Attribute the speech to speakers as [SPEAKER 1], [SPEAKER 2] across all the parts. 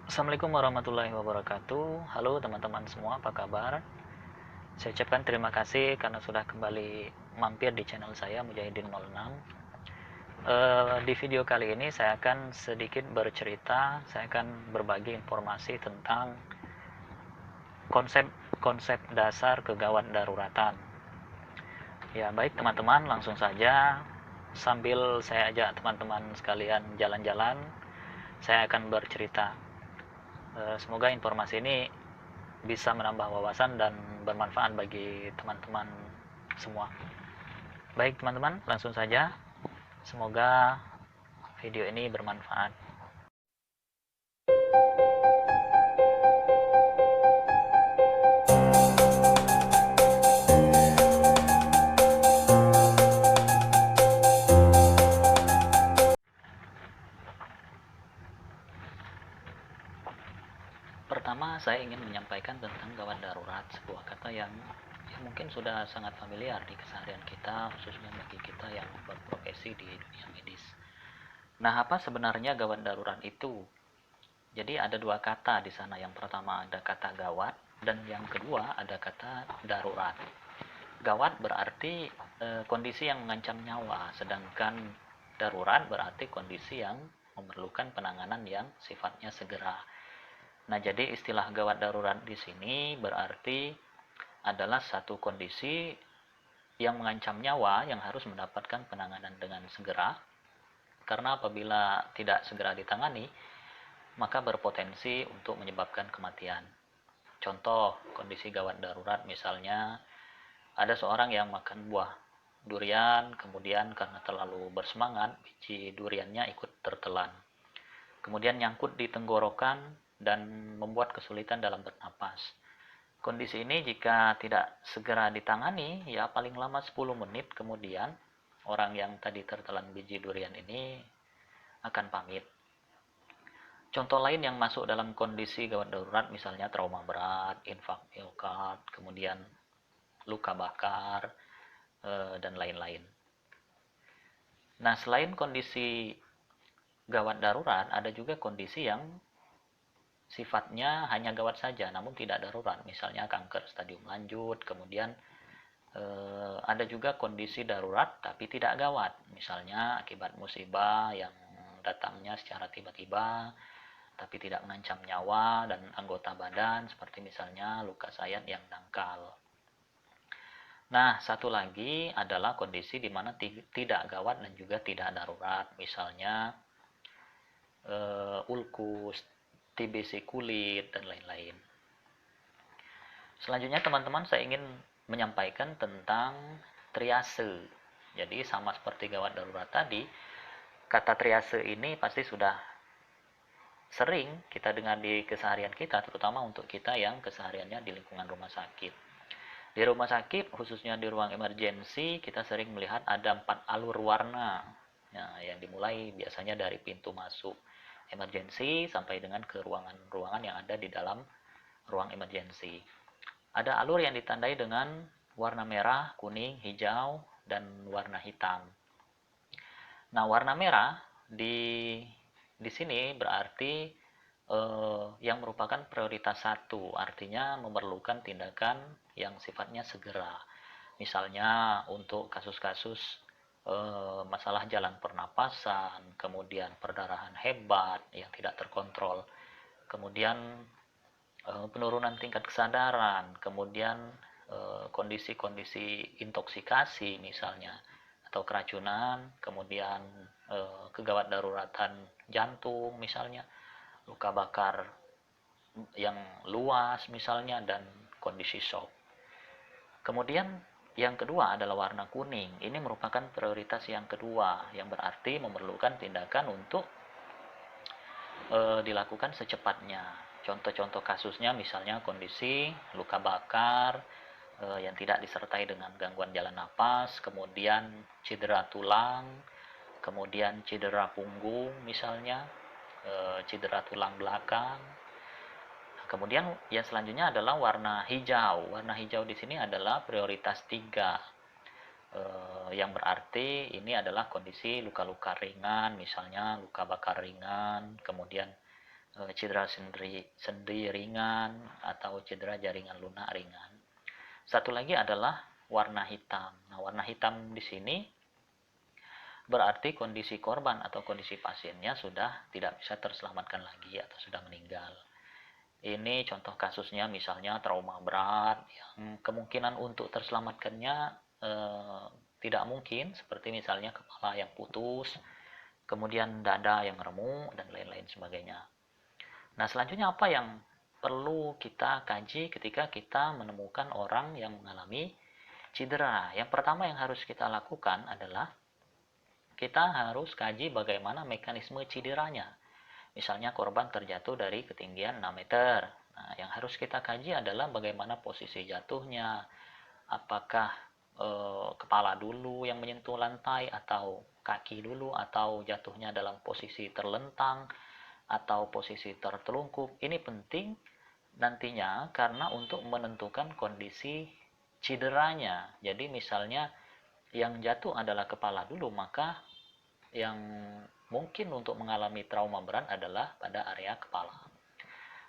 [SPEAKER 1] Assalamualaikum warahmatullahi wabarakatuh. Halo teman-teman semua, apa kabar? Saya ucapkan terima kasih karena sudah kembali mampir di channel saya Mujahidin 06. Di video kali ini saya akan sedikit bercerita, saya akan berbagi informasi tentang konsep dasar kegawat daruratan. Ya, baik teman-teman, langsung saja sambil saya ajak teman-teman sekalian jalan-jalan, saya akan bercerita. Semoga informasi ini bisa menambah wawasan dan bermanfaat bagi teman-teman semua. Baik teman-teman, langsung saja. Semoga video ini bermanfaat. Pertama, saya ingin menyampaikan tentang gawat darurat, sebuah kata yang mungkin sudah sangat familiar di keseharian kita, khususnya bagi kita yang berprofesi di dunia medis. Nah, apa sebenarnya gawat darurat itu? Jadi ada dua kata di sana. Yang pertama ada kata gawat dan yang kedua ada kata darurat. Gawat berarti kondisi yang mengancam nyawa, sedangkan darurat berarti kondisi yang memerlukan penanganan yang sifatnya segera. Nah, jadi istilah gawat darurat di sini berarti adalah satu kondisi yang mengancam nyawa yang harus mendapatkan penanganan dengan segera, karena apabila tidak segera ditangani, maka berpotensi untuk menyebabkan kematian. Contoh kondisi gawat darurat misalnya ada seorang yang makan buah durian, kemudian karena terlalu bersemangat, biji duriannya ikut tertelan. Kemudian nyangkut di tenggorokan dan membuat kesulitan dalam bernapas. Kondisi ini jika tidak segera ditangani, ya paling lama 10 menit kemudian orang yang tadi tertelan biji durian ini akan pamit. Contoh lain yang masuk dalam kondisi gawat darurat misalnya trauma berat, infak miokard, kemudian luka bakar, dan lain-lain. Nah, selain kondisi gawat darurat, ada juga kondisi yang sifatnya hanya gawat saja namun tidak darurat, misalnya kanker stadium lanjut. Kemudian ada juga kondisi darurat tapi tidak gawat, misalnya akibat musibah yang datangnya secara tiba-tiba tapi tidak mengancam nyawa dan anggota badan, seperti misalnya luka sayat yang dangkal. Nah, satu lagi adalah kondisi di mana tidak gawat dan juga tidak darurat, misalnya ulkus, TBC kulit, dan lain-lain. Selanjutnya teman-teman, saya ingin menyampaikan tentang triase. Jadi sama seperti gawat darurat tadi, kata triase ini pasti sudah sering kita dengar di keseharian kita, terutama untuk kita yang kesehariannya di lingkungan rumah sakit. Di rumah sakit, khususnya di ruang emergensi, kita sering melihat ada 4 alur warna, yang dimulai biasanya dari pintu masuk emergensi sampai dengan ke ruangan-ruangan yang ada di dalam ruang emergensi. Ada alur yang ditandai dengan warna merah, kuning, hijau, dan warna hitam. Nah, warna merah di sini berarti yang merupakan prioritas 1, artinya memerlukan tindakan yang sifatnya segera. Misalnya untuk kasus-kasus masalah jalan pernapasan, kemudian perdarahan hebat yang tidak terkontrol, kemudian penurunan tingkat kesadaran, kemudian kondisi-kondisi intoksikasi misalnya, atau keracunan, kemudian kegawat daruratan jantung misalnya, luka bakar yang luas misalnya, dan kondisi shock. Kemudian yang kedua adalah warna kuning. Ini merupakan prioritas yang kedua, yang berarti memerlukan tindakan untuk dilakukan secepatnya. Contoh-contoh kasusnya misalnya kondisi luka bakar yang tidak disertai dengan gangguan jalan napas, kemudian cedera tulang, kemudian cedera punggung misalnya, cedera tulang belakang. Kemudian yang selanjutnya adalah warna hijau. Warna hijau di sini adalah prioritas 3, yang berarti ini adalah kondisi luka-luka ringan, misalnya luka bakar ringan, kemudian cedera sendi ringan atau cedera jaringan lunak ringan. Satu lagi adalah warna hitam. Nah, warna hitam di sini berarti kondisi korban atau kondisi pasiennya sudah tidak bisa terselamatkan lagi atau sudah meninggal. Ini contoh kasusnya misalnya trauma berat yang kemungkinan untuk terselamatkannya tidak mungkin, seperti misalnya kepala yang putus, kemudian dada yang remuk dan lain-lain sebagainya. Nah, selanjutnya apa yang perlu kita kaji ketika kita menemukan orang yang mengalami cedera? Yang pertama yang harus kita lakukan adalah kita harus kaji bagaimana mekanisme cederanya. Misalnya korban terjatuh dari ketinggian 6 meter. Nah, yang harus kita kaji adalah bagaimana posisi jatuhnya. Apakah kepala dulu yang menyentuh lantai, atau kaki dulu, atau jatuhnya dalam posisi terlentang, atau posisi tertelungkup. Ini penting nantinya karena untuk menentukan kondisi cederanya. Jadi misalnya yang jatuh adalah kepala dulu, maka yang mungkin untuk mengalami trauma berat adalah pada area kepala.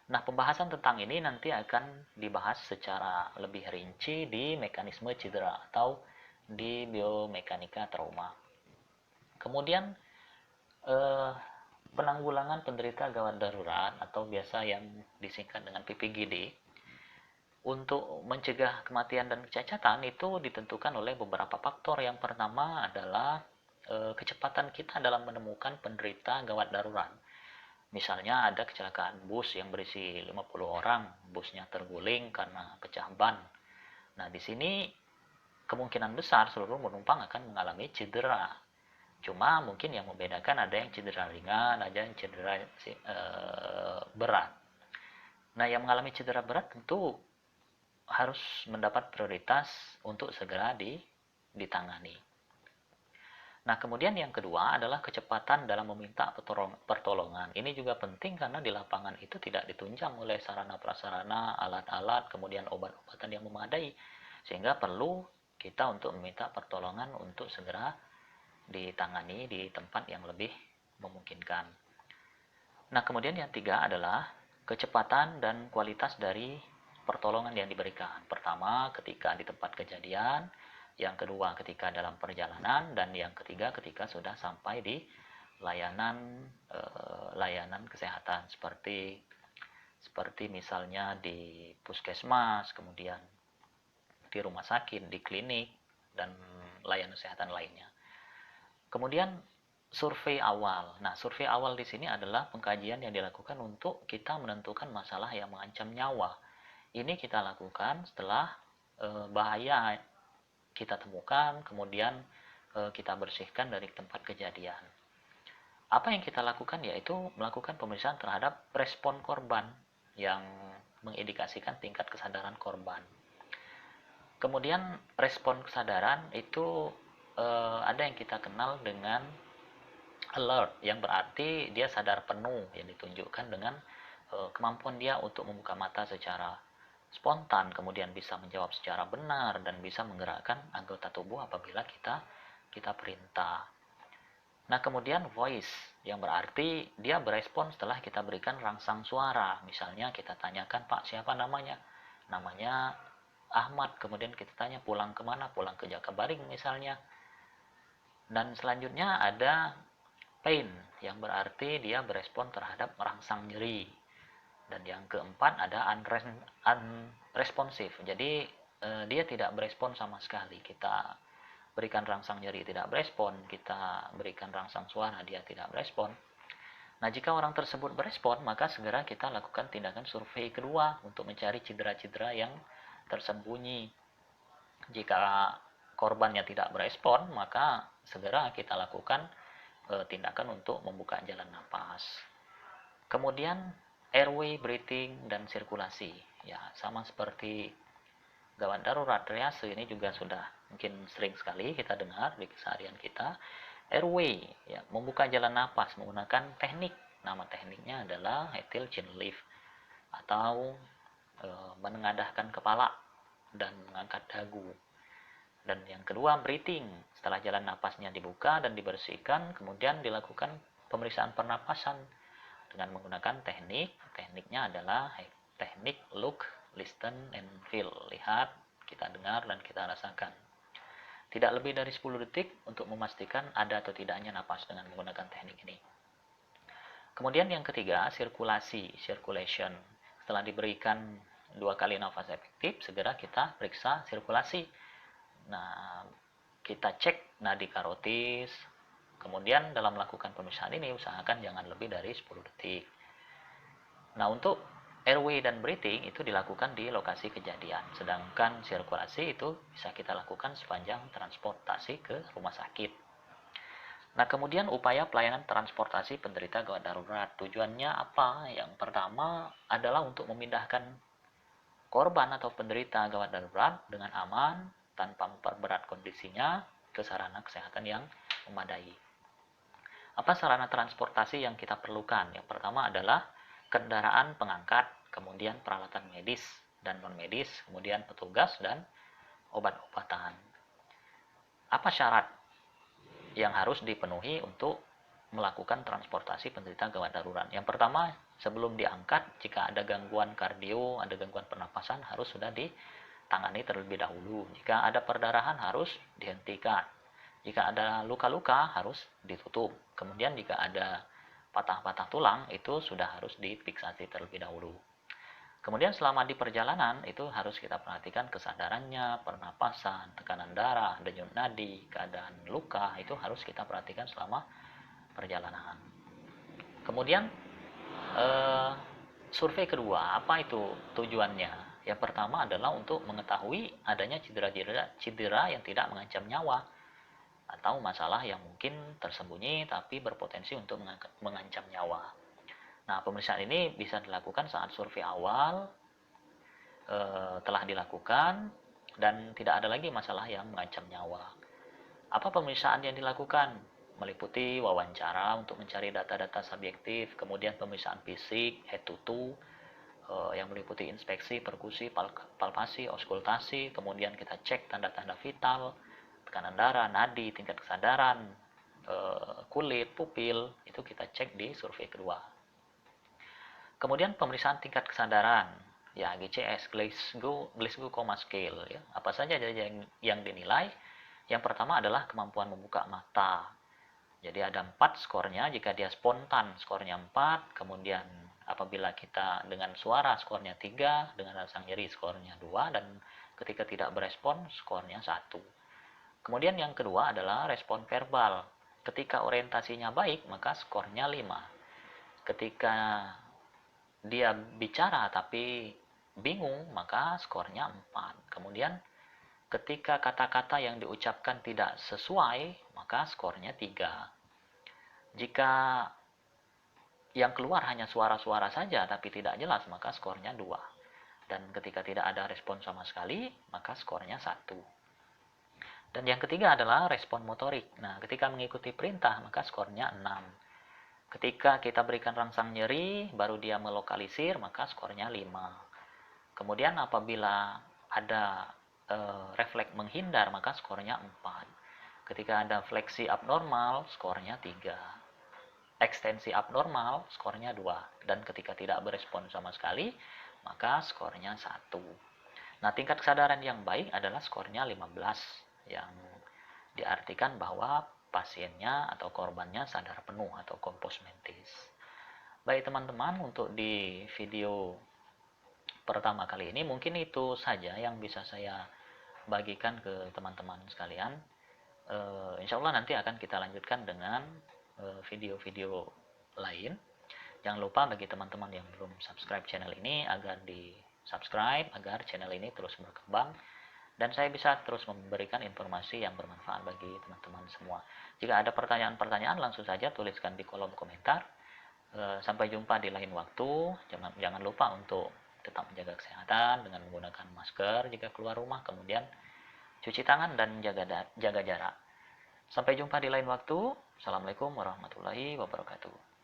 [SPEAKER 1] Nah, pembahasan tentang ini nanti akan dibahas secara lebih rinci di mekanisme cedera atau di biomekanika trauma. Kemudian penanggulangan penderita gawat darurat atau biasa yang disingkat dengan PPGD untuk mencegah kematian dan kecacatan itu ditentukan oleh beberapa faktor. Yang pertama adalah kecepatan kita dalam menemukan penderita gawat darurat. Misalnya ada kecelakaan bus yang berisi 50 orang, busnya terguling karena pecah ban. Nah, di sini kemungkinan besar seluruh penumpang akan mengalami cedera. Cuma mungkin yang membedakan ada yang cedera ringan, ada yang cedera berat. Nah, yang mengalami cedera berat tentu harus mendapat prioritas untuk segera ditangani. Nah, kemudian yang kedua adalah kecepatan dalam meminta pertolongan. Ini juga penting karena di lapangan itu tidak ditunjang oleh sarana prasarana, alat-alat, kemudian obat-obatan yang memadai. Sehingga perlu kita untuk meminta pertolongan untuk segera ditangani di tempat yang lebih memungkinkan. Nah, kemudian yang tiga adalah kecepatan dan kualitas dari pertolongan yang diberikan. Pertama, ketika di tempat kejadian, yang kedua ketika dalam perjalanan, dan yang ketiga ketika sudah sampai di layanan kesehatan seperti misalnya di puskesmas, kemudian di rumah sakit, di klinik, dan layanan kesehatan lainnya. Kemudian survei awal. Nah, survei awal di sini adalah pengkajian yang dilakukan untuk kita menentukan masalah yang mengancam nyawa. Ini kita lakukan setelah bahaya kita temukan, kemudian kita bersihkan dari tempat kejadian. Apa yang kita lakukan yaitu melakukan pemeriksaan terhadap respon korban yang mengindikasikan tingkat kesadaran korban. Kemudian respon kesadaran itu ada yang kita kenal dengan alert, yang berarti dia sadar penuh, yang ditunjukkan dengan kemampuan dia untuk membuka mata secara spontan, kemudian bisa menjawab secara benar dan bisa menggerakkan anggota tubuh apabila kita perintah. Nah, kemudian voice, yang berarti dia berespon setelah kita berikan rangsang suara. Misalnya kita tanyakan, Pak, siapa namanya? Namanya Ahmad. Kemudian kita tanya pulang kemana? Pulang ke Jakabaring misalnya. Dan selanjutnya ada pain, yang berarti dia berespon terhadap rangsang nyeri. Dan yang keempat ada unresponsive, jadi dia tidak berespon sama sekali. Kita berikan rangsang nyeri tidak berespon, kita berikan rangsang suara dia tidak berespon. Nah, jika orang tersebut berespon, maka segera kita lakukan tindakan survei kedua untuk mencari cedera-cedera yang tersembunyi. Jika korbannya tidak berespon, maka segera kita lakukan tindakan untuk membuka jalan napas. Kemudian airway, breathing, dan sirkulasi. Ya, sama seperti gawat darurat, triase ini juga sudah mungkin sering sekali kita dengar di keseharian kita. Airway, ya, membuka jalan napas menggunakan teknik. Nama tekniknya adalah Ethyl Chin Lift atau menengadahkan kepala dan mengangkat dagu. Dan yang kedua breathing, setelah jalan napasnya dibuka dan dibersihkan, kemudian dilakukan pemeriksaan pernapasan dengan menggunakan tekniknya adalah teknik look, listen, and feel. Lihat, kita dengar, dan kita rasakan. Tidak lebih dari 10 detik untuk memastikan ada atau tidaknya napas dengan menggunakan teknik ini. Kemudian yang ketiga, circulation. Setelah diberikan 2 kali nafas efektif, segera kita periksa sirkulasi. Nah, kita cek nadi karotis. Kemudian dalam melakukan pemeriksaan ini, usahakan jangan lebih dari 10 detik. Nah, untuk airway dan breathing itu dilakukan di lokasi kejadian. Sedangkan sirkulasi itu bisa kita lakukan sepanjang transportasi ke rumah sakit. Nah, kemudian upaya pelayanan transportasi penderita gawat darurat. Tujuannya apa? Yang pertama adalah untuk memindahkan korban atau penderita gawat darurat dengan aman tanpa memperberat kondisinya ke sarana kesehatan yang memadai. Apa sarana transportasi yang kita perlukan? Yang pertama adalah kendaraan pengangkat, kemudian peralatan medis dan non-medis, kemudian petugas dan obat-obatan. Apa syarat yang harus dipenuhi untuk melakukan transportasi penderita gawat darurat? Yang pertama, sebelum diangkat, jika ada gangguan kardio, ada gangguan pernapasan, harus sudah ditangani terlebih dahulu. Jika ada perdarahan, harus dihentikan. Jika ada luka-luka, harus ditutup. Kemudian jika ada patah-patah tulang, itu sudah harus difiksasi terlebih dahulu. Kemudian selama di perjalanan itu harus kita perhatikan kesadarannya, pernapasan, tekanan darah, denyut nadi, keadaan luka, itu harus kita perhatikan selama perjalanan. Kemudian survei kedua, apa itu tujuannya? Yang pertama adalah untuk mengetahui adanya cedera yang tidak mengancam nyawa atau masalah yang mungkin tersembunyi tapi berpotensi untuk mengancam nyawa. Nah, pemeriksaan ini bisa dilakukan saat survei awal telah dilakukan dan tidak ada lagi masalah yang mengancam nyawa. Apa pemeriksaan yang dilakukan? Meliputi wawancara untuk mencari data-data subjektif, kemudian pemeriksaan fisik, head to toe, yang meliputi inspeksi, perkusi, palpasi, auskultasi, kemudian kita cek tanda-tanda vital, tekanan darah, nadi, tingkat kesadaran, kulit, pupil, itu kita cek di survei kedua. Kemudian pemeriksaan tingkat kesadaran, ya GCS, Glasgow Coma Scale. Ya. Apa saja yang dinilai? Yang pertama adalah kemampuan membuka mata. Jadi ada 4 skornya, jika dia spontan skornya 4, kemudian apabila kita dengan suara skornya 3, dengan rasa nyeri skornya 2, dan ketika tidak berespon skornya 1. Kemudian yang kedua adalah respon verbal. Ketika orientasinya baik, maka skornya 5. Ketika dia bicara tapi bingung, maka skornya 4. Kemudian ketika kata-kata yang diucapkan tidak sesuai, maka skornya 3. Jika yang keluar hanya suara-suara saja tapi tidak jelas, maka skornya 2. Dan ketika tidak ada respon sama sekali, maka skornya 1. Dan yang ketiga adalah respon motorik. Nah, ketika mengikuti perintah, maka skornya 6. Ketika kita berikan rangsang nyeri, baru dia melokalisir, maka skornya 5. Kemudian apabila ada refleks menghindar, maka skornya 4. Ketika ada fleksi abnormal, skornya 3. Ekstensi abnormal, skornya 2. Dan ketika tidak berespon sama sekali, maka skornya 1. Nah, tingkat kesadaran yang baik adalah skornya 15, yang diartikan bahwa pasiennya atau korbannya sadar penuh atau kompos mentis. Baik teman-teman, untuk di video pertama kali ini mungkin itu saja yang bisa saya bagikan ke teman-teman sekalian. Insya Allah nanti akan kita lanjutkan dengan video-video lain. Jangan lupa bagi teman-teman yang belum subscribe channel ini agar di subscribe agar channel ini terus berkembang dan saya bisa terus memberikan informasi yang bermanfaat bagi teman-teman semua. Jika ada pertanyaan-pertanyaan, langsung saja tuliskan di kolom komentar. Sampai jumpa di lain waktu. Jangan lupa untuk tetap menjaga kesehatan dengan menggunakan masker jika keluar rumah, kemudian cuci tangan dan jaga jarak. Sampai jumpa di lain waktu. Assalamualaikum warahmatullahi wabarakatuh.